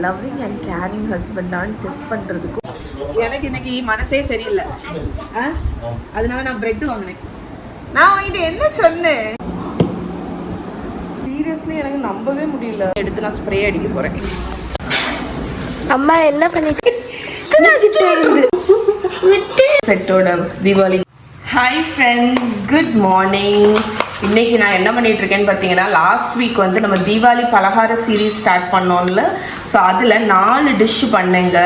Loving and carrying ஹஸ்பண்டான்னு test பண்ணுறதுக்கும் எனக்கு இன்னைக்கு மனசே சரியில்லை. அதனால நான் பிரெட் வாங்கினேன். நான் வாங்கிட்டு என்ன சொன்னேன்? சீரியஸ்லி எனக்கு நம்பவே முடியல. எடுத்து நான் ஸ்ப்ரே அடிக்க போகிறேன். அம்மா என்ன பண்ணிட்டு செட்டோட Deepavali. Hi friends, good morning. இன்றைக்கி நான் என்ன பண்ணிகிட்ருக்கேன்னு பார்த்தீங்கன்னா, லாஸ்ட் வீக் வந்து நம்ம தீபாவளி பலகார சீரீஸ் ஸ்டார்ட் பண்ணோம்ல. ஸோ அதில் 4 டிஷ்ஷு பண்ணேங்க.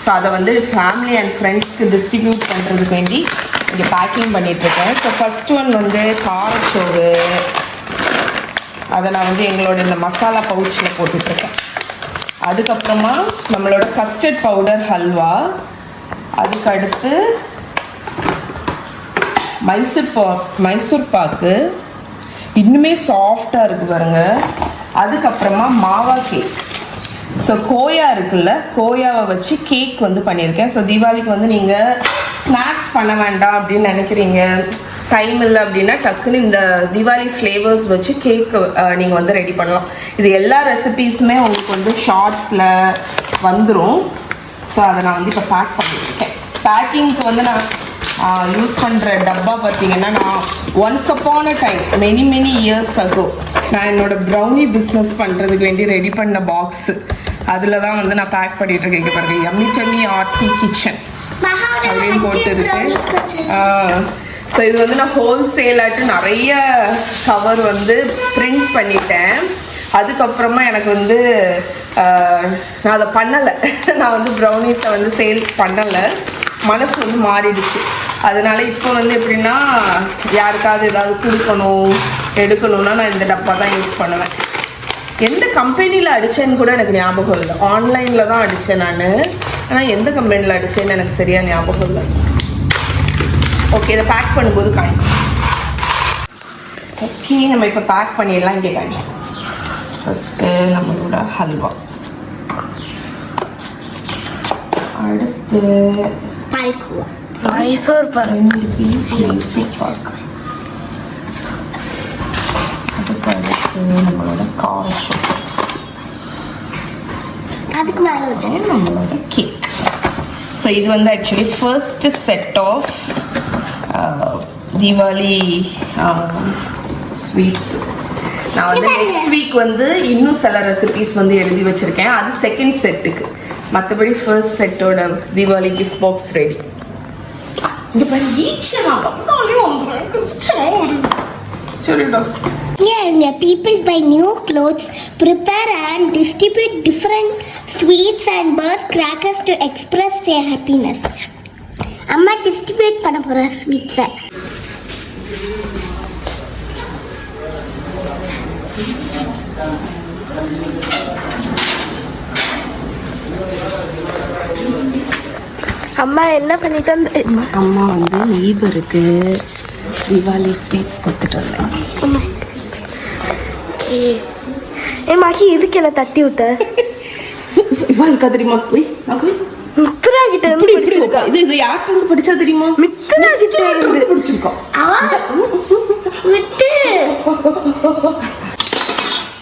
ஸோ அதை வந்து ஃபேமிலி அண்ட் ஃப்ரெண்ட்ஸ்க்கு டிஸ்ட்ரிபியூட் பண்ணுறதுக்கு வேண்டி இங்கே பேக்கிங் பண்ணிகிட்ருக்கேன். ஸோ ஃபஸ்ட் ஒன் வந்து காரச்சோறு. அதை நான் வந்து எங்களோட இந்த மசாலா பவுச்சில் போட்டுட்ருக்கேன். அதுக்கப்புறமா நம்மளோட கஸ்டர்ட் பவுடர் ஹல்வா. அதுக்கடுத்து மைசூர் பாக்கு இன்னுமே சாஃப்டாக இருக்குது பாருங்க. அதுக்கப்புறமா மாவா கேக். ஸோ கோயா இருக்குல்ல, கோயாவை வச்சு கேக் வந்து பண்ணியிருக்கேன். ஸோ தீபாவளிக்கு வந்து நீங்கள் ஸ்நாக்ஸ் பண்ண வேண்டாம் அப்படின்னு நினைக்கிறீங்க, டைம் இல்லை அப்படின்னா டக்குன்னு இந்த தீபாவளி ஃப்ளேவர்ஸ் வச்சு கேக் நீங்கள் வந்து ரெடி பண்ணலாம். இது எல்லா ரெசிபீஸுமே உங்களுக்கு வந்து ஷார்ட்ஸில் வந்துடும். ஸோ அதை நான் வந்து இப்போ பேக் பண்ணியிருக்கேன். பேக்கிங்க்கு வந்து நான் யூஸ் பண்ணுற டப்பா பார்த்தீங்கன்னா, நான் once upon a time many years ago நான் என்னோடய ப்ரௌனி பிஸ்னஸ் பண்ணுறதுக்கு வேண்டி ரெடி பண்ண பாக்ஸு, அதில் தான் வந்து நான் பேக் பண்ணிகிட்ருக்கேன். இங்கே பாருங்கள், யம்மி ஆர்டி கிச்சன் அப்படின்னு போட்டுருக்கேன். ஸோ இது வந்து நான் ஹோல்சேலாட்டு நிறைய கவர் வந்து பிரிண்ட் பண்ணிட்டேன். அதுக்கப்புறமா எனக்கு வந்து நான் அதை பண்ணலை. நான் வந்து ப்ரௌனிஸை வந்து சேல்ஸ் பண்ணலை. மனசு வந்து மாறிடுச்சு. அதனால இப்போ வந்து எப்படின்னா, யாருக்காவது ஏதாவது கொடுக்கணும் எடுக்கணும்னா நான் இந்த டப்பா தான் யூஸ் பண்ணுவேன். எந்த கம்பெனியில் அடித்தேன்னு கூட எனக்கு ஞாபகம் இல்லை. ஆன்லைனில் தான் அடித்தேன் நான். ஆனால் எந்த கம்பெனியில் அடித்தேன்னு எனக்கு சரியாக ஞாபகம் இல்லை. ஓகே, இதை பேக் பண்ணும்போது காணி. ஓகே, நம்ம இப்போ பேக் பண்ணிடலாம். இங்கே காணி. ஃபஸ்ட்டு நம்மளோட ஹல்வா, அடுத்து மைசூர் பாக்கு, 2 பீஸ் மைசூர் பாக்கு, அதுக்கு அடுத்து நம்மளோட காரச்சோறு, அதுக்கு மேலே வச்சு நம்மளோட கேக். ஸோ இது வந்து actually first set of Deepavali sweets. நான் வந்து நெக்ஸ்ட் வீக் வந்து இன்னும் சில ரெசிபீஸ் வந்து எழுதி வச்சுருக்கேன். அது செகண்ட் செட்டுக்கு. மற்றபடி ஃபர்ஸ்ட் செட்டோட தீபாவளி கிஃப்ட் பாக்ஸ் ரெடி. இங்கே பாரு, சொல்லிட்டோம். Here, people buy new clothes, prepare and distribute different sweets and burst crackers to express their happiness. அம்மா டிஸ்ட்ரிபியூட் பண்ண போகிற ஸ்வீட்ஸை. அம்மா என்ன பண்ணிட்டு வந்து, அம்மா வந்து நெய்பருக்கு தீபாவளி ஸ்வீட்ஸ் கொடுத்துட்டு வந்தேன். அம்மா ஏ மாக்கி இதுக்கு என்ன தட்டி விட்ட? இவா இருக்கா தெரியுமா? மித்ரா கிட்ட இருந்து படிச்சிருக்கா. இது யார்கிட்ட இருந்து படிச்சா தெரியுமா? மித்ரா கிட்ட இருந்து படிச்சிருக்கா. விட்டு.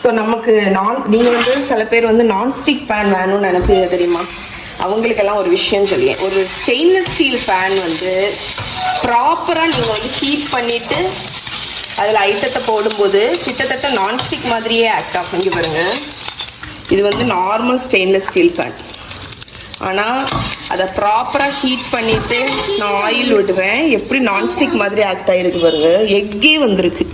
ஸோ நமக்கு நீங்கள் வந்து சில பேர் வந்து நான்ஸ்டிக் பேன் வேணும்னு நினைப்பீங்க தெரியுமா? அவங்களுக்கெல்லாம் ஒரு விஷயம் சொல்லியேன். ஒரு ஸ்டெயின்லெஸ் ஸ்டீல் பேன் வந்து ப்ராப்பராக நீங்கள் வந்து ஹீட் பண்ணிவிட்டு அதில் ஐட்டத்தை போடும்போது கிட்டத்தட்ட நான்ஸ்டிக் மாதிரியே ஆக்ட் ஆகும். இங்கே பாருங்கள், இது வந்து நார்மல் ஸ்டெயின்லெஸ் ஸ்டீல் பேன். ஆனால் அதை ப்ராப்பராக ஹீட் பண்ணிவிட்டு நான் ஆயில் விடுவேன். எப்படி நான்ஸ்டிக் மாதிரி ஆக்ட் ஆகிருக்கு பாருங்க. எக்கே வந்திருக்கு.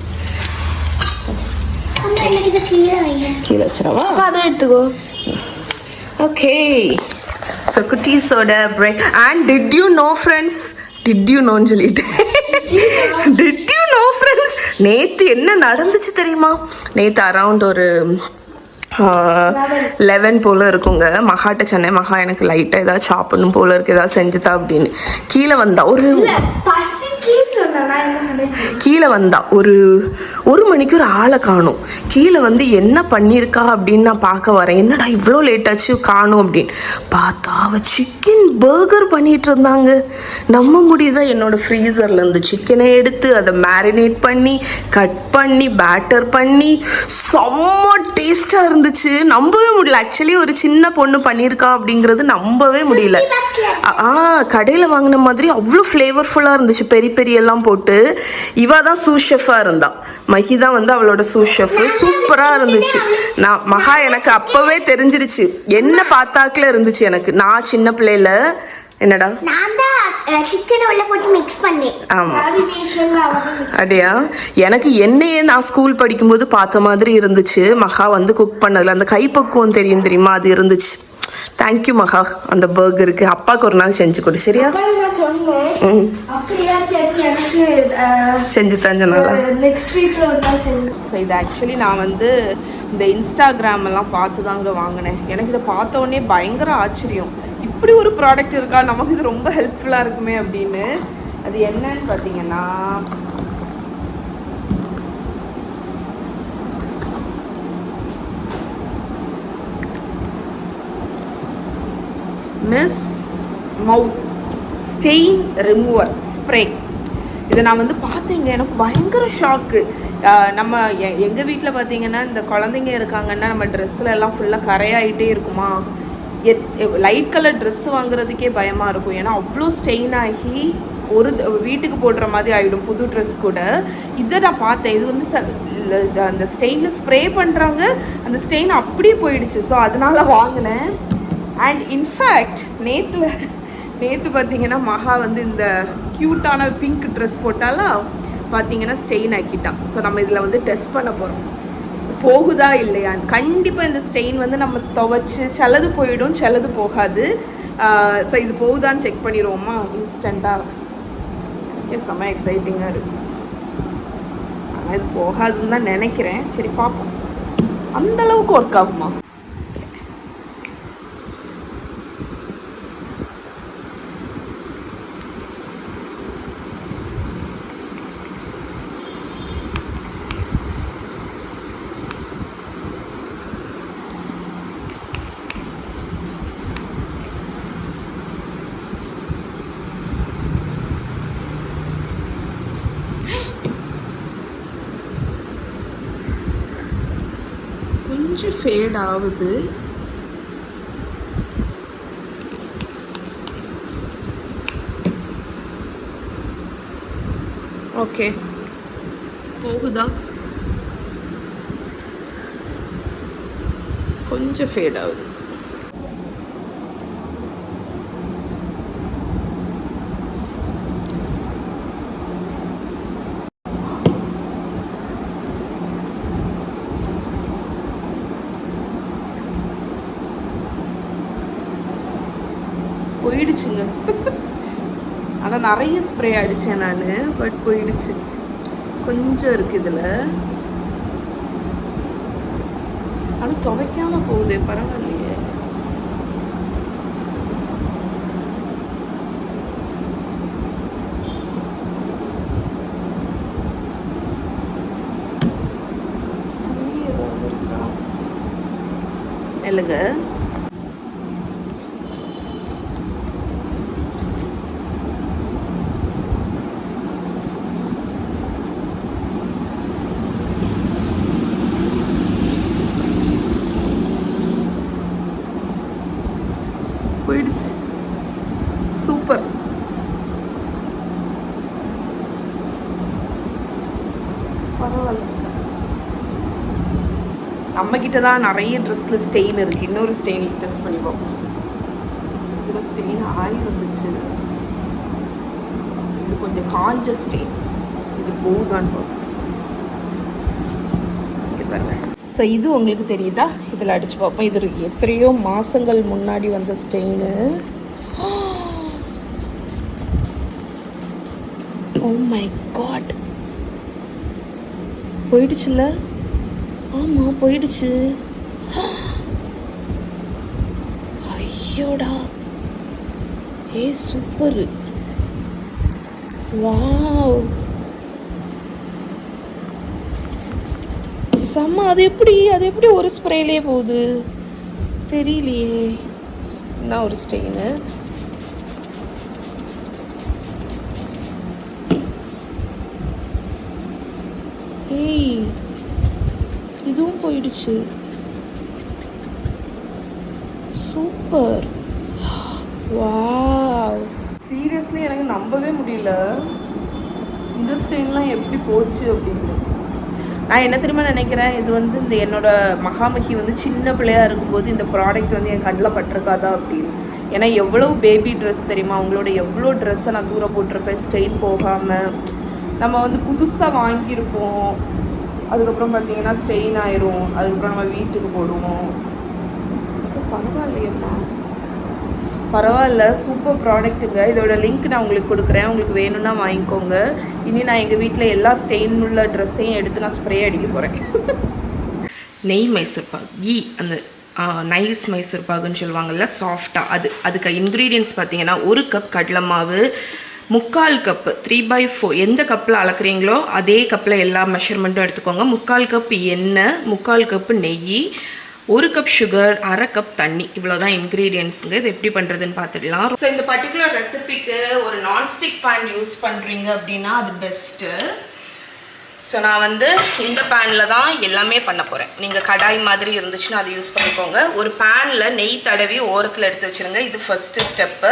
கீழே வச்சிடவா? அதை எடுத்துக்கோ. ஓகே, ஸோ குட்டீஸோட break. And did you know friends, did you நோன்னு சொல்லிட்டு டிட் யூ நோ ஃப்ரெண்ட்ஸ், நேற்று என்ன நடந்துச்சு தெரியுமா? நேற்று அரவுண்ட் ஒரு 11 போல் இருக்குங்க. மகாட்ட சொன்னேன், மகா எனக்கு லைட்டாக ஏதாவது சாப்பிடணும் போல் இருக்குது, ஏதாவது செஞ்சுதா அப்படின்னு. கீழே வந்தா ஒரு கீழே வந்தா ஒரு மணிக்கு ஒரு ஆளை காணும். கீழே வந்து என்ன பண்ணியிருக்கா அப்படின்னு நான் பார்க்க வரேன். என்னடா இவ்வளோ லேட் ஆச்சு காணும் அப்படின்னு பார்த்தா அவள் சிக்கன் பர்கர் பண்ணிட்டு இருந்தாங்க. நம்ப முடியுதா? என்னோட ஃப்ரீசரில் இருந்து சிக்கனை எடுத்து அதை மேரினேட் பண்ணி கட் பண்ணி பேட்டர் பண்ணி செம்ம டேஸ்டாக இருந்துச்சு. நம்பவே முடியல. ஆக்சுவலி ஒரு சின்ன பொண்ணு பண்ணியிருக்கா அப்படிங்கிறது நம்பவே முடியல. கடையில் வாங்கின மாதிரி அவ்வளோ ஃப்ளேவர்ஃபுல்லாக இருந்துச்சு. பெரிய எல்லாம் போட்டு. இவ தான் சூஸ் ஷெஃபாக இருந்தா. மஹி தான் வந்து அவளோட சூஸ் ஷெஃப். சூப்பராக இருந்துச்சு. மகா எனக்கு அப்போவே தெரிஞ்சிருச்சு. என்ன பார்த்தாக்கில் இருந்துச்சு எனக்கு. நான் சின்ன பிள்ளையில என்னடா சிக்கன் உள்ள போட்டு மிக்ஸ் பண்ணேன். ஆமா அப்படியா? எனக்கு என்னையே நான் ஸ்கூல் படிக்கும்போது பார்த்த மாதிரி இருந்துச்சு. மகா வந்து குக் பண்ணதில் அந்த கைப்பக்குவம் தெரியுமா, அது இருந்துச்சு. தேங்க்யூ மகா அந்த பர்கருக்கு. அப்பாவுக்கு ஒரு நாள் செஞ்சு கொடு சரியா? செஞ்சு தஞ்சனால ஸோ இது ஆக்சுவலி நான் வந்து இந்த இன்ஸ்டாகிராம் எல்லாம் பார்த்து தாங்க வாங்கினேன். எனக்கு இதை பார்த்த உடனே பயங்கர ஆச்சரியம். இப்படி ஒரு ப்ராடக்ட் இருக்கா, நமக்கு இது ரொம்ப ஹெல்ப்ஃபுல்லாக இருக்குமே அப்படின்னு. அது என்னன்னு பார்த்தீங்கன்னா மிஸ் மவுத் ஸ்டெயின் ரிமூவர் ஸ்ப்ரே. இதை நான் வந்து பார்த்தீங்க, எனக்கு பயங்கர ஷாக்கு. நம்ம எங்கள் வீட்டில் பார்த்தீங்கன்னா இந்த குழந்தைங்க இருக்காங்கன்னா நம்ம ட்ரெஸ்ஸில் எல்லாம் ஃபுல்லாக கரையாகிட்டே இருக்குமா. லைட் கலர் ட்ரெஸ்ஸு வாங்குறதுக்கே பயமாக இருக்கும். ஏன்னா அவ்வளோ ஸ்டெயின் ஆகி ஒரு வீட்டுக்கு போடுற மாதிரி ஆகிடும் புது ட்ரெஸ் கூட. இதை நான் பார்த்தேன். இது வந்து அந்த ஸ்டெயினில் ஸ்ப்ரே பண்ணுறாங்க, அந்த ஸ்டெயின் அப்படியே போயிடுச்சு. ஸோ அதனால வாங்கினேன். அண்ட் இன்ஃபேக்ட் நேற்று பார்த்தீங்கன்னா மகா வந்து இந்த க்யூட்டான பிங்க் ட்ரெஸ் போட்டாலாம் பார்த்தீங்கன்னா ஸ்டெயின் ஆக்கிட்டான். ஸோ நம்ம இதில் வந்து டெஸ்ட் பண்ண போகிறோம் போகுதா இல்லையான்னு. கண்டிப்பாக இந்த ஸ்டெயின் வந்து நம்ம துவைச்சி சிலது போயிடும், சிலது போகாது. ஸோ இது போகுதான்னு செக் பண்ணிடுவோமா இன்ஸ்டண்ட்டாக. செம்ம எக்ஸைட்டிங்காக இருக்கும். ஆனால் இது போகாதுன்னு தான் நினைக்கிறேன். சரி பார்ப்போம் அந்தளவுக்கு ஒர்க் ஆகுமா. கொஞ்சம் ஃபேட் ஆகுது. ஓகே போகுதா? கொஞ்சம் ஃபேட் ஆகுது. போயிடுச்சுங்க. ஆனால் நிறைய ஸ்ப்ரே அடித்தேன் நான், பட் போயிடுச்சு. கொஞ்சம் இருக்குது இதில். ஆனால் துவைக்காமல் போகுதே, பரவாயில்லையே. இல்லைங்க போயிடுச்சு. சூப்பர். பரவாயில்ல. நம்மக்கிட்ட தான் நிறைய ட்ரெஸ்ஸில் ஸ்டெயின் இருக்குது. இன்னொரு ஸ்டெயின் டெஸ்ட் பண்ணி பார்ப்போம். இதில் ஸ்டெயின் ஆகிருந்துச்சு. இது கொஞ்சம் காஞ்ச ஸ்டெயின். இது போகுதான்னு பார்ப்போம். இங்கே பாருங்க. ஸோ இது உங்களுக்கு தெரியுதா? இதில் அடித்து பார்ப்போம். இது எத்தனையோ மாதங்கள் முன்னாடி வந்த ஸ்டெயின். ஓ மை காட், போயிடுச்சுல்ல? ஆமாம் போயிடுச்சு. ஐயோடா, ஏ சூப்பர். வாவ். செம்ம. அது எப்படி ஒரு ஸ்ப்ரேலே போகுது தெரியலையே. என்ன ஒரு ஸ்டெயினு. ஏய், இதுவும் போயிடுச்சு. சூப்பர். வாவ், சீரியஸ்லி எனக்கு நம்பவே முடியல இந்த ஸ்டெயின்லாம் எப்படி போச்சு அப்படின்னு. நான் என்ன தெரியுமா நினைக்கிறேன், இது வந்து இந்த என்னோட மகாமகி வந்து சின்ன பிள்ளையாக இருக்கும்போது இந்த ப்ராடக்ட் வந்து என் கண்ணில் பட்டிருக்காதா அப்படின்னு. ஏன்னா எவ்வளோ பேபி ட்ரெஸ் தெரியுமா, அவங்களோட எவ்வளோ ட்ரெஸ்ஸை நான் தூர போட்டிருப்பேன் ஸ்டெயின் போகாமல். நம்ம வந்து புதுசாக வாங்கியிருப்போம், அதுக்கப்புறம் பார்த்தீங்கன்னா ஸ்டெயின் ஆயிரும், அதுக்கப்புறம் நம்ம வீட்டுக்கு போடுவோம். பரவாயில்லையம்மா, பரவாயில்ல, சூப்பர் ப்ராடக்ட்டுங்க. இதோட லிங்க் நான் உங்களுக்கு கொடுக்குறேன், உங்களுக்கு வேணும்னா வாங்கிக்கோங்க. இனி நான் எங்கள் வீட்டில் எல்லா ஸ்டெயின் உள்ள ட்ரெஸ்ஸையும் எடுத்து நான் ஸ்ப்ரே அடிக்க போகிறேன். நெய் மைசூர் பாக், கீ, அந்த நைஸ் மைசூர் பாகுன்னு சொல்லுவாங்கள்ல, சாஃப்டாக. அதுக்கு இன்க்ரீடியன்ட்ஸ் பார்த்தீங்கன்னா 1 கப் கடலை மாவு, 3/4 கப்பு 3/4 எந்த கப்பில் அளக்குறீங்களோ அதே கப்பில் எல்லா மெஷர்மெண்ட்டும் எடுத்துக்கோங்க. 3/4 கப் எண்ணெய், 3/4 கப்பு நெய், 1 கப் சுகர், 1/2 கப் தண்ணி. இவ்வளோதான் இன்க்ரீடியன்ட்ஸுங்க. இது எப்படி பண்ணுறதுன்னு பார்த்துடலாம். ஸோ இந்த பர்டிகுலர் ரெசிபிக்கு ஒரு நான்ஸ்டிக் பேன் யூஸ் பண்ணுறீங்க அப்படின்னா அது பெஸ்ட்டு. ஸோ நான் வந்து இந்த பேனில் தான் எல்லாமே பண்ண போகிறேன். நீங்கள் கடாய் மாதிரி இருந்துச்சுன்னா அதை யூஸ் பண்ணிக்கோங்க. ஒரு பேனில் நெய் தடவி ஓரத்தில் எடுத்து வச்சுருங்க. இது ஃபஸ்ட்டு ஸ்டெப்பு.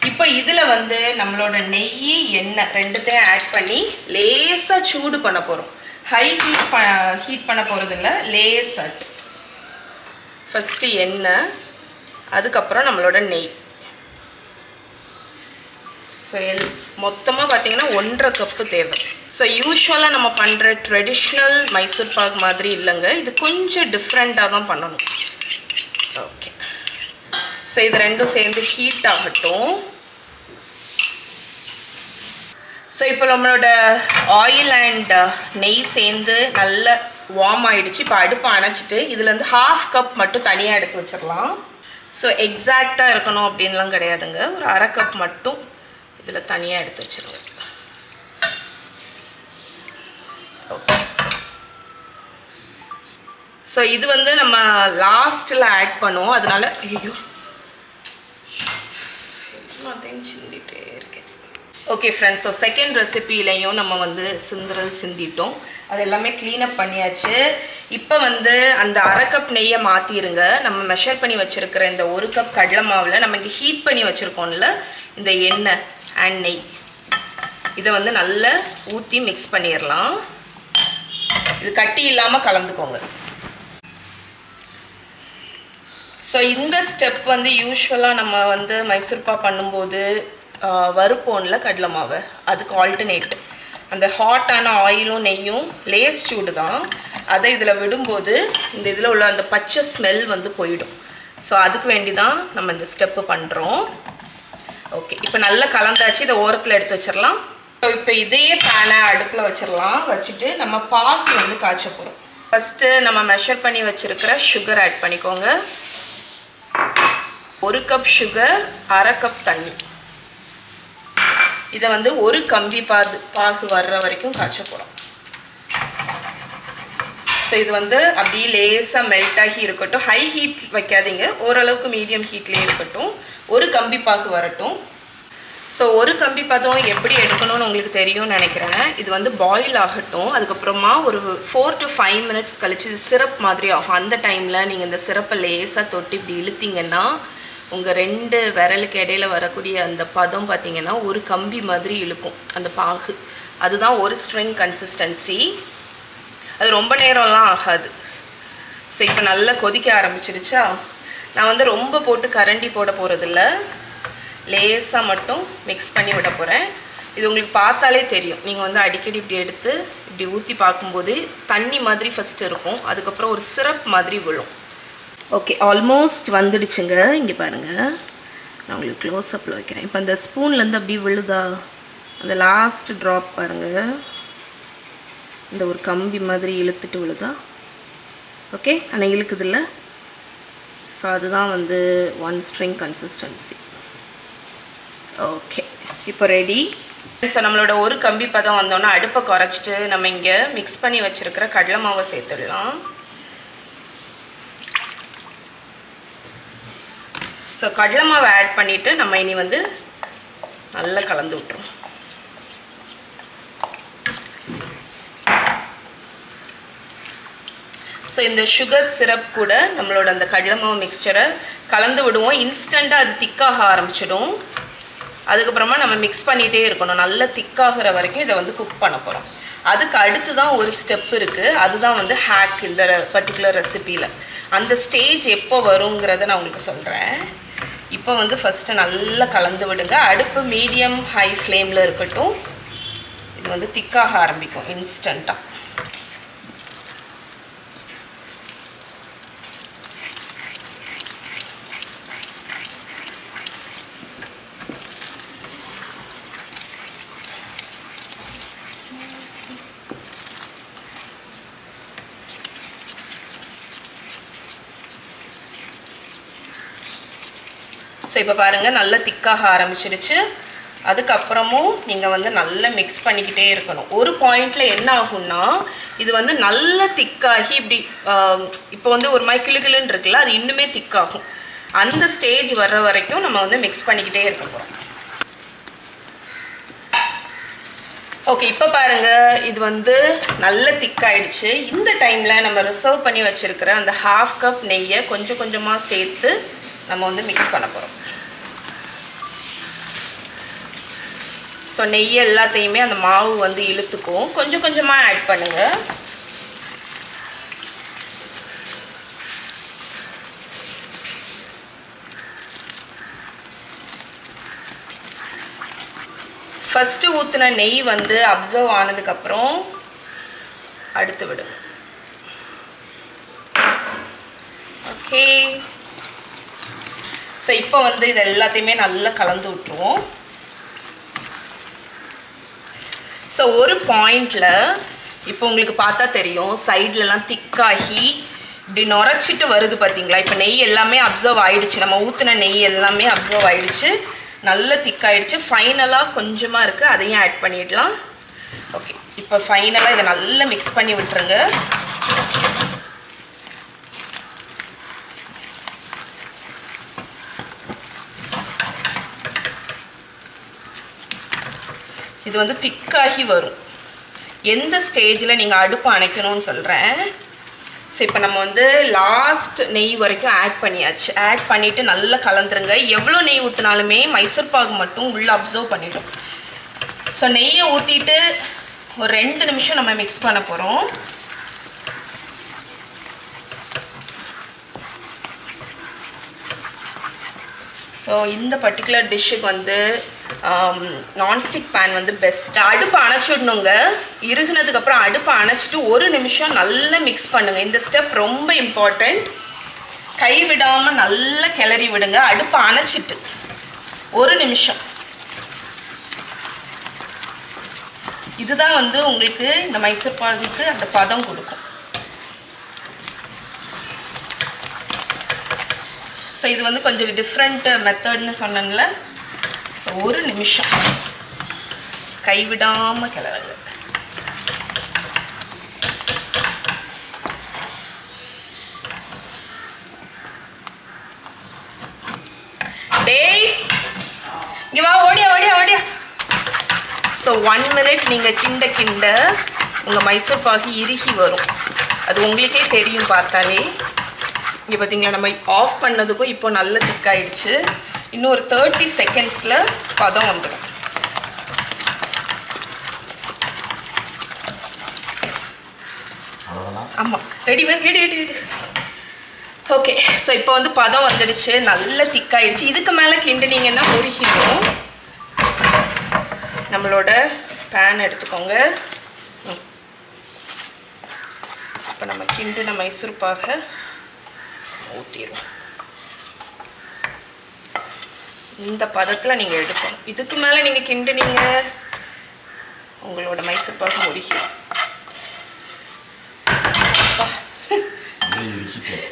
இப்போ இதில் வந்து நம்மளோட நெய் எண்ணெய் ரெண்டுத்தையும் ஆட் பண்ணி லேசாக சூடு பண்ண போகிறோம். ஹை ஹீட் பண்ண போகிறதில்ல, லேசாட்டு. ஃபஸ்ட்டு எண்ணெய், அதுக்கப்புறம் நம்மளோட நெய். ஸோ மொத்தமாக பார்த்தீங்கன்னா 1/2 கப்பு தேவை. ஸோ யூஸ்வலாக நம்ம பண்ணுற ட்ரெடிஷ்னல் மைசூர் பாக் மாதிரி இல்லைங்க, இது கொஞ்சம் டிஃப்ரெண்ட்டாக தான் பண்ணணும். ஓகே, ஸோ இது ரெண்டும் சேர்ந்து ஹீட் ஆகட்டும். ஸோ இப்போ நம்மளோட ஆயில் அண்ட் நெய் சேர்ந்து நல்ல வார்ம் ஆகிடுச்சு. இப்போ அடுப்பை அணைச்சிட்டு இதுலேருந்து 1/2 கப் மட்டும் தனியாக எடுத்து வச்சிடலாம். ஸோ எக்ஸாக்டாக இருக்கணும் அப்படின்லாம் கிடையாதுங்க, ஒரு 1/2 கப் மட்டும் இதில் தனியாக எடுத்து வச்சிருங்க. ஓகே, ஸோ இது வந்து நம்ம லாஸ்ட்டில் ஆட் பண்ணுவோம், அதனால ஐயோ சிந்திட்டே இருக்கேன். ஓகே ஃப்ரெண்ட்ஸ், ஸோ செகண்ட் ரெசிபிலையும் நம்ம வந்து சிந்திட்டோம். அது எல்லாமே க்ளீனப் பண்ணியாச்சு. இப்போ வந்து அந்த 1/2 கப் நெய்யை மாற்றிடுங்க. நம்ம மெஷர் பண்ணி வச்சுருக்கிற இந்த 1 கப் கடலை மாவில் நம்ம இங்கே ஹீட் பண்ணி வச்சுருக்கோம்ல இந்த எண்ணெய் அண்ட் நெய், இதை வந்து நல்லா ஊற்றி மிக்ஸ் பண்ணிடலாம். இது கட்டி இல்லாமல் கலந்துக்கோங்க. ஸோ இந்த ஸ்டெப் வந்து யூஸ்வலாக நம்ம வந்து மைசூர்பா பண்ணும்போது வறுப்போம்ல கடலை மாவை, அதுக்கு ஆல்டர்னேட். அந்த ஹாட்டான ஆயிலும் நெய்யும் லேஸ் சூடு தான், அதை இதில் விடும்போது இந்த இதில் உள்ள அந்த பச்சை ஸ்மெல் வந்து போயிடும். ஸோ அதுக்கு வேண்டி தான் நம்ம இந்த ஸ்டெப்பு பண்ணுறோம். ஓகே, இப்போ நல்லா கலந்தாச்சு. இதை ஓரத்தில் எடுத்து வச்சிடலாம். ஸோ இப்போ இதே பேனை அடுப்பில் வச்சிடலாம். வச்சுட்டு நம்ம பாகு வந்து காய்ச்ச போகிறோம். ஃபஸ்ட்டு நம்ம மெஷர் பண்ணி வச்சுருக்கிற சுகர் ஆட் பண்ணிக்கோங்க. 1 கப் சுகர், 1/2 கப் தண்ணி. இதை வந்து ஒரு கம்பி பாகு வர்ற வரைக்கும் காய்ச்ச போகிறோம். ஸோ இது வந்து அப்படியே லேசாக மெல்ட் ஆகி இருக்கட்டும். ஹை ஹீட் வைக்காதீங்க, ஓரளவுக்கு மீடியம் ஹீட்லேயே இருக்கட்டும். ஒரு கம்பி பாகு வரட்டும். ஸோ ஒரு கம்பி பதம் எப்படி எடுக்கணும்னு உங்களுக்கு தெரியும்னு நினைக்கிறேன். இது வந்து பாயில் ஆகட்டும். அதுக்கப்புறமா ஒரு 4 to 5 மினிட்ஸ் கழிச்சு இது சிரப் மாதிரி ஆகும். அந்த டைமில் நீங்கள் இந்த சிரப்பை லேசாக தொட்டு இப்படி இழுத்தீங்கன்னா உங்கள் 2 விரலுக்கு இடையில வரக்கூடிய அந்த பதம் பார்த்திங்கன்னா ஒரு கம்பி மாதிரி இழுக்கும் அந்த பாகு. அதுதான் ஒரு ஸ்ட்ரிங் கன்சிஸ்டன்சி. அது ரொம்ப நேரம்லாம் ஆகாது. ஸோ இப்போ நல்லா கொதிக்க ஆரம்பிச்சிருச்சா, நான் வந்து ரொம்ப போட்டு கரண்டி போட போகிறதில்ல, லேசாக மட்டும் மிக்ஸ் பண்ணி விட போகிறேன். இது உங்களுக்கு பார்த்தாலே தெரியும். நீங்கள் வந்து அடிக்கடி இப்படி எடுத்து இப்படி ஊற்றி பார்க்கும்போது தண்ணி மாதிரி ஃபஸ்ட்டு இருக்கும், அதுக்கப்புறம் ஒரு சிரப் மாதிரி விழும். ஓகே, ஆல்மோஸ்ட் வந்துடுச்சுங்க. இங்கே பாருங்கள், நான் உங்களுக்கு க்ளோஸ்அப்பில் வைக்கிறேன். இப்போ அந்த ஸ்பூன்லேருந்து அப்படியே விழுதா, அந்த லாஸ்ட் ட்ராப் பாருங்கள், இந்த ஒரு கம்பி மாதிரி இழுத்துட்டு விழுதா. ஓகே, ஆனால் இழுக்குதில்ல. ஸோ அதுதான் வந்து 1 ஸ்ட்ரிங் கன்சிஸ்டன்சி. ஓகே, இப்போ ரெடி. ஸோ நம்மளோட ஒரு கம்பி பதம் வந்தோன்னா அடுப்பை குறைச்சிட்டு நம்ம இங்கே மிக்ஸ் பண்ணி வச்சுருக்கிற கடலை மாவை சேர்த்துடலாம். ஸோ கடலை மாவை ஆட் பண்ணிவிட்டு நம்ம இனி வந்து நல்லா கலந்து விட்டுரும். ஸோ இந்த சுகர் சிரப் கூட நம்மளோட அந்த கடலை மாவு மிக்சரை கலந்து விடுவோம். இன்ஸ்டண்ட்டாக அது திக்காக ஆரம்பிச்சிடும். அதுக்கப்புறமா நம்ம மிக்ஸ் பண்ணிகிட்டே இருக்கணும். நல்லா திக்காகிற வரைக்கும் இதை வந்து குக் பண்ண போகிறோம். அதுக்கு அடுத்து தான் ஒரு ஸ்டெப் இருக்குது. அதுதான் வந்து ஹேக் இந்த பர்டிகுலர் ரெசிப்பியில். அந்த ஸ்டேஜ் எப்போ வருங்கிறத நான் உங்களுக்கு சொல்கிறேன். இப்போ வந்து ஃபஸ்ட்டு நல்லா கலந்து விடுங்க. அடுப்பு மீடியம் ஹை ஃப்ளேமில் இருக்கட்டும். இது வந்து திக்காக ஆரம்பிக்கும் இன்ஸ்டண்ட்டாக. ஸோ இப்போ பாருங்கள் நல்லா திக்காக ஆரம்பிச்சிருச்சு. அதுக்கப்புறமும் நீங்கள் வந்து நல்லா மிக்ஸ் பண்ணிக்கிட்டே இருக்கணும். ஒரு பாயிண்டில் என்ன ஆகும்னா இது வந்து நல்லா திக்காகி இப்படி இப்போ வந்து ஒரு மாதிரி கிளுகிளுன்னு இருக்குல்ல, அது இன்னுமே திக்காகும். அந்த ஸ்டேஜ் வர்ற வரைக்கும் நம்ம வந்து மிக்ஸ் பண்ணிக்கிட்டே இருக்க போகிறோம். ஓகே, இப்போ பாருங்கள் இது வந்து நல்ல திக்காயிடுச்சு. இந்த டைமில் நம்ம ரிசர்வ் பண்ணி வச்சுருக்கிற அந்த 1/2 கப் நெய்யை கொஞ்சம் கொஞ்சமாக சேர்த்து நம்ம வந்து மிக்ஸ் பண்ண போகிறோம். ஸோ நெய் எல்லாத்தையுமே அந்த மாவு வந்து இழுத்துக்கும். கொஞ்சம் கொஞ்சமாக ஆட் பண்ணுங்கள். ஃபஸ்ட்டு ஊற்றின நெய் வந்து அப்சர்வ் ஆனதுக்கப்புறம் அடுத்து விடுங்க. ஓகே, ஸோ இப்போ வந்து இது எல்லாத்தையுமே நல்லா கலந்து விட்டுருவோம். ஸோ ஒரு பாயிண்டில் இப்போ உங்களுக்கு பார்த்தா தெரியும், சைட்லலாம் திக்காகி இப்படி நுரைச்சிட்டு வருது பார்த்தீங்களா? இப்போ நெய் எல்லாமே அப்சர்வ் ஆகிடுச்சு. நம்ம ஊற்றின நெய் எல்லாமே அப்சர்வ் ஆகிடுச்சு. நல்ல திக்காயிடுச்சு. ஃபைனலாக கொஞ்சமாக இருக்குது, அதையும் ஆட் பண்ணிடலாம். ஓகே, இப்போ ஃபைனலாக இதை நல்லா மிக்ஸ் பண்ணி விட்டுருங்க. இது வந்து திக்காகி வரும். எந்த ஸ்டேஜில் நீங்கள் அடுப்பு அணைக்கணும்னு சொல்கிறேன். ஸோ இப்போ நம்ம வந்து லாஸ்ட் நெய் வரைக்கும் ஆட் பண்ணியாச்சு. ஆட் பண்ணிவிட்டு நல்லா கலந்துருங்க. எவ்வளோ நெய் ஊற்றினாலுமே மைசூர் பாகு மட்டும் உள்ளே அப்சர்வ் பண்ணிடும். ஸோ நெய்யை ஊற்றிட்டு ஒரு 2 நிமிஷம் நம்ம மிக்ஸ் பண்ண போகிறோம். ஸோ இந்த பர்டிகுலர் டிஷ்ஷுக்கு வந்து நான்ஸ்டிக் பேன் வந்து பெஸ்ட். அடுப்பை அணைச்சிடணுங்க. இறுகுனதுக்கப்புறம் அடுப்பை அணைச்சிட்டு 1 நிமிஷம் நல்லா மிக்ஸ் பண்ணுங்கள். இந்த ஸ்டெப் ரொம்ப இம்பார்ட்டண்ட். கைவிடாமல் நல்லா கிளறி விடுங்க. அடுப்பை அணைச்சிட்டு 1 நிமிஷம். இதுதான் வந்து உங்களுக்கு இந்த மைசூர் பாகுக்கு அந்த பதம் கொடுக்கும். ஸோ இது வந்து கொஞ்சம் டிஃப்ரெண்ட் மெத்தட்னு சொன்னேன்ல. ஸோ 1 நிமிஷம் கைவிடாமல் கிளறுங்க. டேய் இங்கே வா, ஓடியா ஓடியா ஓடியா. ஸோ 1 மினிட் நீங்கள் கிண்ட கிண்ட உங்கள் மைசூர் பாகு இறுகி வரும். அது உங்களுக்கே தெரியும் பார்த்தாலே. இங்கே பார்த்தீங்களா, நம்ம ஆஃப் பண்ணதுக்கும் இப்போ நல்ல திக்காயிடுச்சு. இன்னும் ஒரு 30 செகண்ட்ஸில் பதம் வந்துடும். ஆமாம், ready ready ready ready. Okay, so இப்போ வந்து பதம் வந்துடுச்சு. நல்ல திக்காயிடுச்சு. இதுக்கு மேலே கிண்டுனீங்கன்னா உருகிடும். நம்மளோட பேன் எடுத்துக்கோங்க. இப்போ நம்ம கிண்டுன மைசூர் பாகை ஊற்றிடும். இந்த பதத்தில் நீங்கள் எடுக்கணும். இதுக்கு மேலே நீங்கள் கிண்டுனீங்க உங்களோட மைசூர் பாகு முருகிடும்.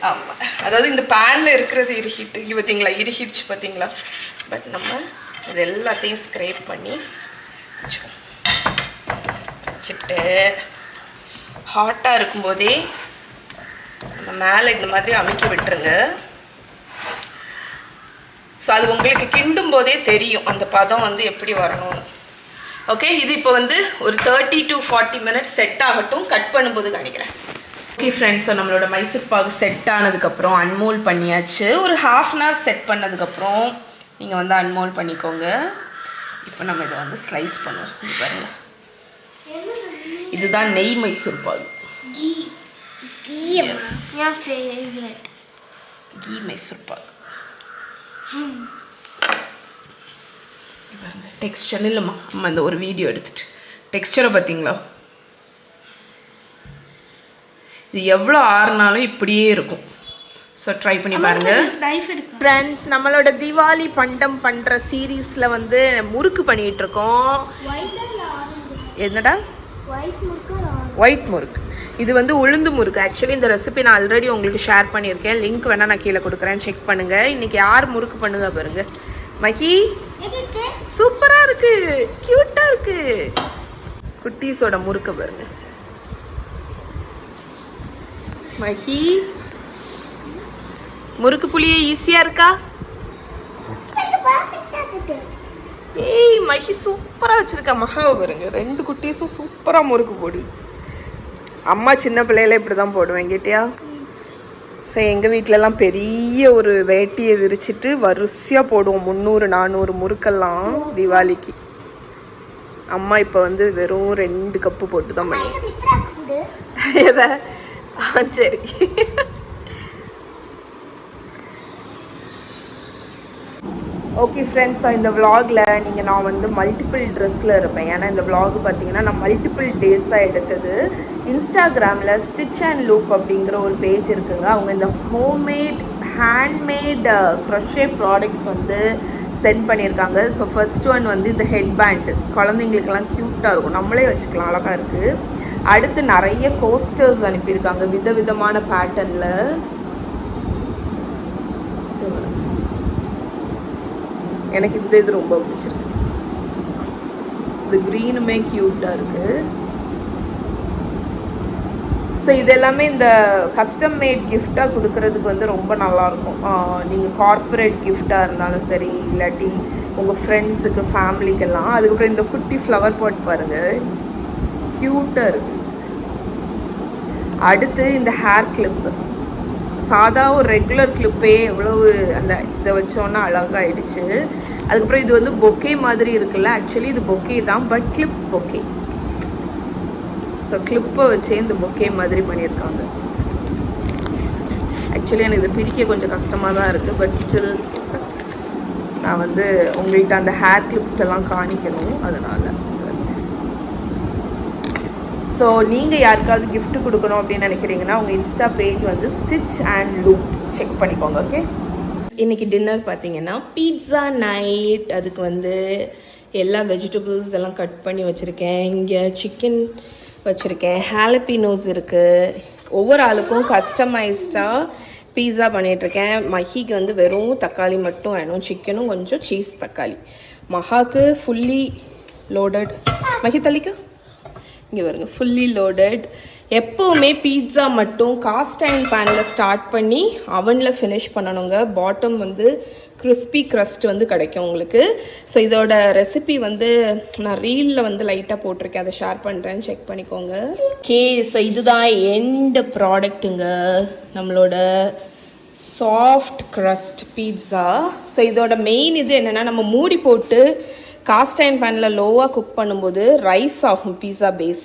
ஆமாம், அதாவது இந்த பேனில் இருக்கிறது இறுகிட்டு. பார்த்தீங்களா, இறுகிடுச்சு பார்த்தீங்களா. பட் நம்ம இது எல்லாத்தையும் ஸ்க்ரேப் பண்ணி வச்சுட்டு ஹாட்டாக இருக்கும்போதே மேலே இந்த மாதிரி அமுக்கி விட்டுருங்க. ஸோ அது உங்களுக்கு கிண்டும் போதே தெரியும் அந்த பதம் வந்து எப்படி வரணும்னு. ஓகே, இது இப்போ வந்து ஒரு 30 to 40 minutes செட் ஆகட்டும். கட் பண்ணும்போது காணிக்கிறேன். ஓகே ஃப்ரெண்ட்ஸ், ஸோ நம்மளோட மைசூர் பாகு செட் ஆனதுக்கப்புறம் அன்மோல் பண்ணியாச்சு. ஒரு 1/2 an hour செட் பண்ணதுக்கப்புறம் நீங்கள் வந்து அன்மோல் பண்ணிக்கோங்க. இப்போ நம்ம இதை வந்து ஸ்லைஸ் பண்ணுவோம். இது பாருங்கள், இதுதான் நெய் மைசூர் பாகு. கீ மைசூர் பாகு. டெக்ஸ்டர் இல்லைம்மா, அம்மா இந்த ஒரு வீடியோ எடுத்துட்டு டெக்ஸ்டரை பார்த்தீங்களா? இது எவ்வளோ ஆறுனாலும் இப்படியே இருக்கும். ஸோ ட்ரை பண்ணி பாருங்க ஃப்ரெண்ட்ஸ். நம்மளோட தீபாவளி பண்டம் பண்ணுற சீரீஸில் வந்து முறுக்கு பண்ணிகிட்டு இருக்கோம். என்னடா? ஒயிட் முறுக்கு. இது வந்து உளுந்து முறுக்கு. ஆக்சுவலி இந்த ரெசிபி நான் ஆல்ரெடி உங்களுக்கு ஷேர் பண்ணியிருக்கேன். லிங்க் வேணால் நான் கீழே கொடுக்குறேன், செக் பண்ணுங்கள். இன்றைக்கி யார் முறுக்கு பண்ணுங்க பாருங்க. மஹி, சூப்பராக இருக்கு, க்யூட்டாக இருக்கு. குட்டீஸோட முறுக்கு பாருங்க. மஹி, முறுக்கு புளியே ஈஸியாக இருக்கா? ஏய் மஹி சூப்பராக வச்சுருக்கா. மகாவை பாருங்க, 2 குட்டீஸும் சூப்பராக முறுக்கு போடு. அம்மா சின்ன பிள்ளையில இப்படி தான் போடுவேன் கேட்டியா? சரி, எங்கள் வீட்டிலலாம் பெரிய ஒரு வேட்டியை விரிச்சிட்டு வரிசையாக போடுவோம். 300-400 முறுக்கெல்லாம் தீபாவளிக்கு. அம்மா இப்போ வந்து வெறும் 2 கப்பு போட்டு தான் பண்ணி. எதை? சரி. ஓகே ஃப்ரெண்ட்ஸ், இந்த விலாகில் நான் வந்து மல்டிபிள் ட்ரெஸ்ஸில் இருப்பேன். ஏன்னா இந்த விலாக் பார்த்தீங்கன்னா நான் மல்டிபிள் டேஸாக எடுத்தது. இன்ஸ்டாகிராமில் ஸ்டிச் அண்ட் லூப் அப்படிங்கிற ஒரு பேஜ் இருக்குங்க. அவங்க இந்த ஹேண்ட்மேட் க்ரோஷே ப்ராடக்ட்ஸ் வந்து சென்ட் பண்ணியிருக்காங்க. ஸோ ஃபர்ஸ்ட் ஒன் வந்து இந்த ஹெட் பேண்ட், குழந்தைங்களுக்கெல்லாம் க்யூட்டாக இருக்கும், நம்மளே வச்சுக்கலாம், அழகாக இருக்குது. அடுத்து நிறைய கோஸ்டர்ஸ் அனுப்பியிருக்காங்க விதவிதமான பேட்டர்னில். எனக்கு இந்த இது ரொம்ப பிடிச்சிருக்கு. இது க்ரீனுமே க்யூட்டாக இருக்குது. ஸோ இது எல்லாமே இந்த கஸ்டம் மேட் கிஃப்டாக கொடுக்கறதுக்கு வந்து ரொம்ப நல்லாயிருக்கும். நீங்கள் கார்ப்பரேட் கிஃப்டாக இருந்தாலும் சரி, இல்லாட்டி உங்கள் ஃப்ரெண்ட்ஸுக்கு, ஃபேமிலிக்கெல்லாம். அதுக்கப்புறம் இந்த குட்டி ஃப்ளவர் பாட் பாருங்கள், க்யூட்டாக இருக்குது. அடுத்து இந்த ஹேர் கிளிப்பு, சாதா ஒரு ரெகுலர் கிளிப்பே எவ்வளவு அந்த இதை வச்சோன்னா அழகாகிடுச்சு. அதுக்கப்புறம் இது வந்து பொக்கே மாதிரி இருக்குல்ல, ஆக்சுவலி இது பொக்கே தான், பட் கிளிப் பொக்கே. ஸோ கிளிப்பை வச்சே இந்த பொக்கே மாதிரி பண்ணியிருக்காங்க. ஆக்சுவலி எனக்கு இது பிரிக்க கொஞ்சம் கஷ்டமாக தான் இருக்குது, பட் ஸ்டில் நான் வந்து உங்கள்கிட்ட அந்த ஹேர் கிளிப்ஸ் எல்லாம் காணிக்கணும், அதனால். ஸோ நீங்கள் யாருக்காவது கிஃப்ட் கொடுக்கணும் அப்படின்னு நினைக்கிறீங்கன்னா உங்கள் இன்ஸ்டா பேஜ் வந்து ஸ்டிச் அண்ட் லூப் செக் பண்ணிக்கோங்க. ஓகே, இன்றைக்கி டின்னர் பார்த்தீங்கன்னா பீட்சா நைட். அதுக்கு வந்து எல்லா வெஜிடபிள்ஸ் எல்லாம் கட் பண்ணி வச்சுருக்கேன். இங்கே சிக்கன் வச்சுருக்கேன், ஹாலபினோஸ் இருக்குது. ஒவ்வொரு ஆளுக்கும் கஸ்டமைஸ்டாக பீஸா பண்ணிகிட்ருக்கேன். மஹிக்கு வந்து வெறும் தக்காளி மட்டும் வேணும், சிக்கனும் கொஞ்சம் சீஸ் தக்காளி. மஹாக்கு ஃபுல்லி லோடட். மஹி தள்ளிக்கு இங்கே வருங்க, ஃபுல்லி லோடட். எப்போவுமே பீட்சா மட்டும் காஸ்ட் அயர்ன் பேனில் ஸ்டார்ட் பண்ணி அவனில் ஃபினிஷ் பண்ணணுங்க. பாட்டம் வந்து கிறிஸ்பி க்ரஸ்ட் வந்து கிடைக்கும் உங்களுக்கு. ஸோ இதோட ரெசிபி வந்து நான் ரீலில் வந்து லைட்டாக போட்டிருக்கேன், அதை ஷேர் பண்ணுறேன், செக் பண்ணிக்கோங்க. ஓகே, ஸோ இதுதான் எண்ட் ப்ராடக்ட்டுங்க, நம்மளோட சாஃப்ட் க்ரஸ்ட் பீட்சா. ஸோ இதோட மெயின் இது என்னென்னா, நம்ம மூடி போட்டு காஸ்ட் அயர்ன் பேனில் லோவாக குக் பண்ணும்போது ரைஸ் ஆகும், பீஸா பேஸ்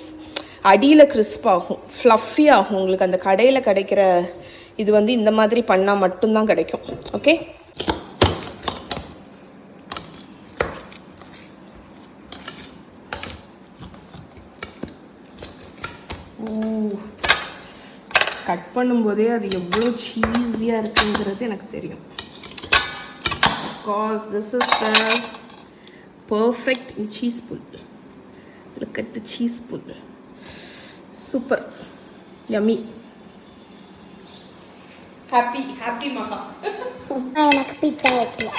அடியில் கிறிஸ்ப் ஆகும், ஃப்ளஃபி ஆகும். உங்களுக்கு அந்த கடையில் கிடைக்கிற இது வந்து இந்த மாதிரி பண்ணால் மட்டும்தான் கிடைக்கும். ஓகே, கட் பண்ணும்போதே அது எவ்வளோ சீஸியாக இருக்குங்கிறது எனக்கு தெரியும். Because this is the perfect in cheese pull. Look at the cheese pull. Super yummy. Happy Maha. எனக்கு பீட்சா வைக்கல.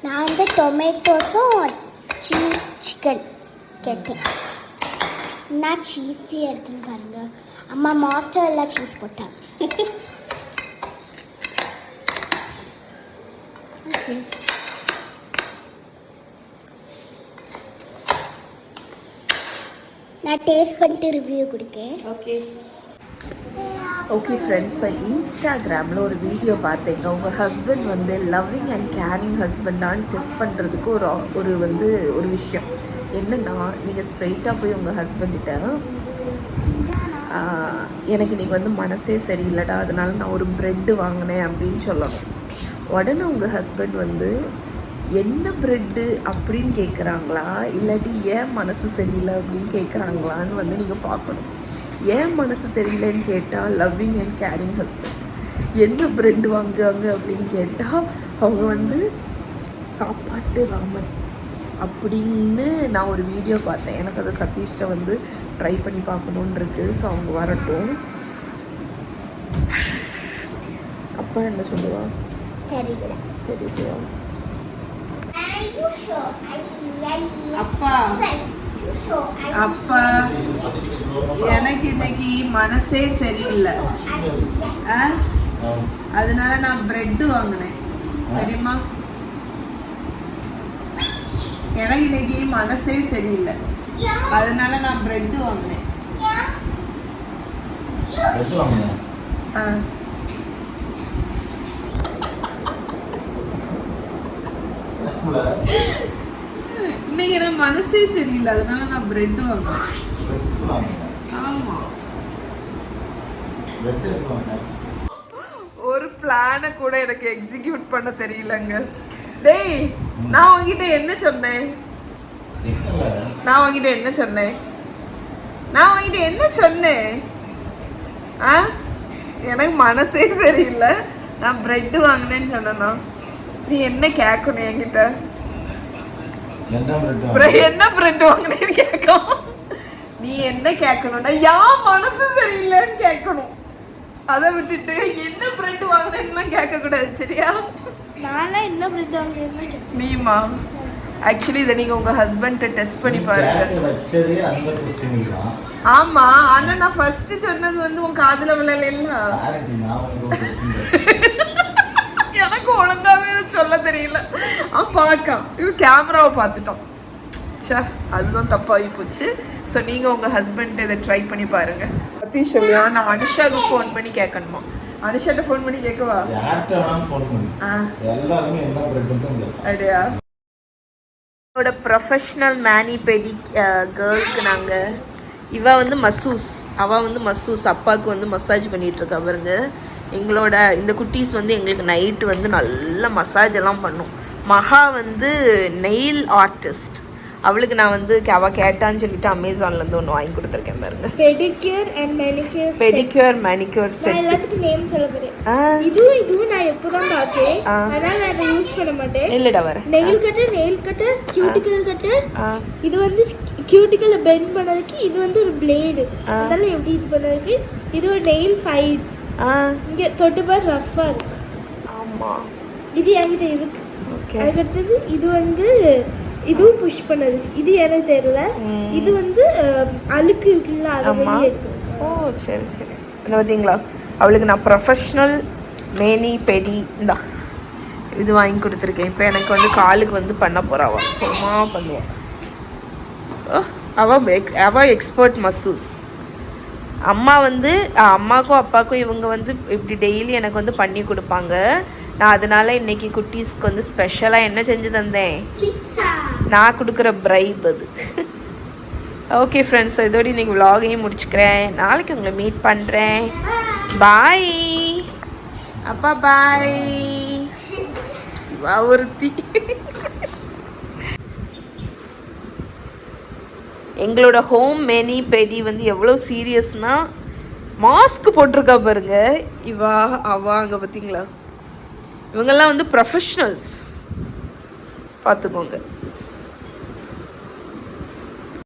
நான் வந்து டொமேட்டோஸும் சீஸ் சிக்கன் கேட்டேன். என்ன சீஸியாக இருக்குன்னு பாருங்க. அம்மா மாஸ்டர்ல சீஸ் போட்டாங்க. நான் டேஸ்ட் பண்ணிட்டு ரிவ்யூ கொடுக்கேன். ஓகே ஃப்ரெண்ட்ஸ், ஸோ இன்ஸ்டாகிராமில் ஒரு வீடியோ பார்த்தேங்க. உங்கள் ஹஸ்பண்ட் வந்து லவ்விங் அண்ட் கேரிங் ஹஸ்பண்டான்னு டெஸ்ட் பண்ணுறதுக்கு ஒரு விஷயம் என்னென்னா, நீங்கள் ஸ்ட்ரெயிட்டாக போய் உங்கள் ஹஸ்பண்ட்கிட்ட எனக்கு இன்றைக்கி வந்து மனசே சரியில்லைடா, அதனால நான் ஒரு ப்ரெட்டு வாங்கினேன் அப்படின்னு சொல்லணும். உடனே உங்கள் ஹஸ்பண்ட் வந்து என்ன ப்ரெட்டு அப்படின்னு கேட்குறாங்களா, இல்லாட்டி ஏன் மனசு சரியில்லை அப்படின்னு கேட்குறாங்களான்னு வந்து நீங்கள் பார்க்கணும். ஏன் மனசு தெரியலன்னு கேட்டால் லவ்விங் அண்ட் கேரிங் ஹஸ்பண்ட். என்ன ப்ரெட் வாங்குவாங்க அப்படின்னு கேட்டால் அவங்க வந்து சாப்பாட்டு ராமன் அப்படின்னு நான் ஒரு வீடியோ பார்த்தேன். எனக்கு அதை சதீஷ்ட வந்து ட்ரை பண்ணி பார்க்கணுன்னு இருக்குது. ஸோ அவங்க வரட்டும். அப்பா என்ன சொல்லுவா தெரியல. அப்பா அப்பா எனக்கு இன்னைக்கு மனசே சரியில்லை, அதனால நான் பிரெட் வாங்கினேன் தெரியுமா. எனக்கு இன்னைக்கு மனசே சரியில்லை, அதனால நான் பிரெட் வாங்கினேன். இன்னைக்கு எனக்கு மனசே சரியில்லை, அதனால நான் பிரெட் வாங்கினேன். ஆமா, ஒரு பிளானை கூட எனக்கு எக்ஸிக்யூட் பண்ண தெரியலங்க. டேய், நான் உங்ககிட்ட என்ன சொன்னேன்? எனக்கு மனசே சரியில்லை, நான் பிரெட் வாங்கினேன்னு சொன்னா நீ என்ன கேட்கணும் என்கிட்ட? என்ன பிரெட் வாங்கினேன்னு கேட்கும். நீ என்ன கேட்கணும்னா யான் மனசு சரியில்லைன்னு கேட்கணும். அதை விட்டுட்டு என்ன பிரெட் வாங்கினேன்னு கேட்க கூடாது, சரியா? நான்லாம் என்ன பிரெட் வாங்கினேன்னு நீமா ஆக்சுவலி இதை நீங்க உங்க ஹஸ்பண்ட டெஸ்ட் பண்ணி பாருங்க. ஆமா, ஆனா நான் ஃபர்ஸ்ட் சொன்னது வந்து உன் காதுல விழல. எனக்கு ஒழுங்காவே சொல்ல தெரியல. பார்க்கலாம், இது கேமராவை பார்த்துட்டோம். சே, அதுதான் தப்பாகி போச்சு. ஸோ நீங்கள் உங்கள் ஹஸ்பண்ட் இதை ட்ரை பண்ணி பாருங்க. பற்றி சொல்லியா, நான் அனுஷாவுக்கு ஃபோன் பண்ணி கேட்கணுமா? அனுஷாட்ட ஃபோன் பண்ணி கேட்கவா? அப்படியா? என்னோட ப்ரொஃபஷ்னல் மேனி பெடி கேர்ளுக்கு நாங்கள் இவ வந்து மசூஸ் அப்பாவுக்கு வந்து மசாஜ் பண்ணிகிட்டு இருக்கா பாருங்க. எங்களோட இந்த குட்டீஸ் வந்து எங்களுக்கு நைட்டு வந்து நல்ல மசாஜ் எல்லாம் பண்ணும். மகா வந்து நெயில் ஆர்டிஸ்ட். அவளுக்கு நான் வந்து அவள் கேட்டான்னு சொல்லிட்டு அமேசான்லேருந்து ஒன்று வாங்கி கொடுத்துருக்கேன் பாருங்க. Pedicure manicure set. எல்லாத்துக்கும் நேம் சொல்ல போறேன். இதுவும் நான் எப்போதான் பார்த்தேன், அதனால நான் அதை யூஸ் பண்ண மாட்டேன். இல்லடா வர நெயில் கட்டர், கியூட்டிக்கல் கட்டர். இது வந்து கியூட்டிக்கல் பெண்ட் பண்ணதுக்கு, இது வந்து ஒரு பிளேடு. அதனால எப்படி இது பண்ணதுக்கு, இது ஒரு நெயில் ஃபைல். இங்க தொட்டு பார் ரஃப்பா இருக்கு. ஆமா, இது என்கிட்ட இருக்கு. அதுக்கு அடுத்தது இது வந்து இதுவும் புஷ் பண்ணது. இது எனக்கு தெரியல. இது வந்து அழுக்கு இருக்குல்ல, அதை வெளியே எடுக்கணும். ஓ சரி சரி. என்ன பார்த்தீங்களா, அவளுக்கு நான் ப்ரொஃபஷ்னல் மேனி பெடி இந்தா இது வாங்கி கொடுத்துருக்கேன். இப்போ எனக்கு வந்து காலுக்கு வந்து பண்ண போகிறாவா, சும்மா பண்ணுவாள். அவள் எக்ஸ்பர்ட் மசூஸ். அம்மா வந்து அம்மாக்கும் அப்பாவுக்கும் இவங்க வந்து இப்படி டெய்லி எனக்கு வந்து பண்ணி கொடுப்பாங்க. நான் அதனால இன்னைக்கு குட்டீஸ்க்கு வந்து ஸ்பெஷலாக என்ன செஞ்சு தந்தேன், நான் கொடுக்குற பிரைப் அது. ஓகே ஃப்ரெண்ட்ஸ், இதோட இன்னைக்கு விலாகையும் முடிச்சுக்கிறேன். நாளைக்கு உங்களை மீட் பண்ணுறேன். பாய் அப்பா, பாய். ஒருத்தி எங்களோட ஹோம் மேனி பெடி வந்து எவ்வளோ சீரியஸ்னால் மாஸ்க் போட்டிருக்கா பாருங்க. அவ அங்கே பார்த்தீங்களா, இவங்கெல்லாம் வந்து ப்ரொஃபஷ்னல்ஸ் பார்த்துக்கோங்க.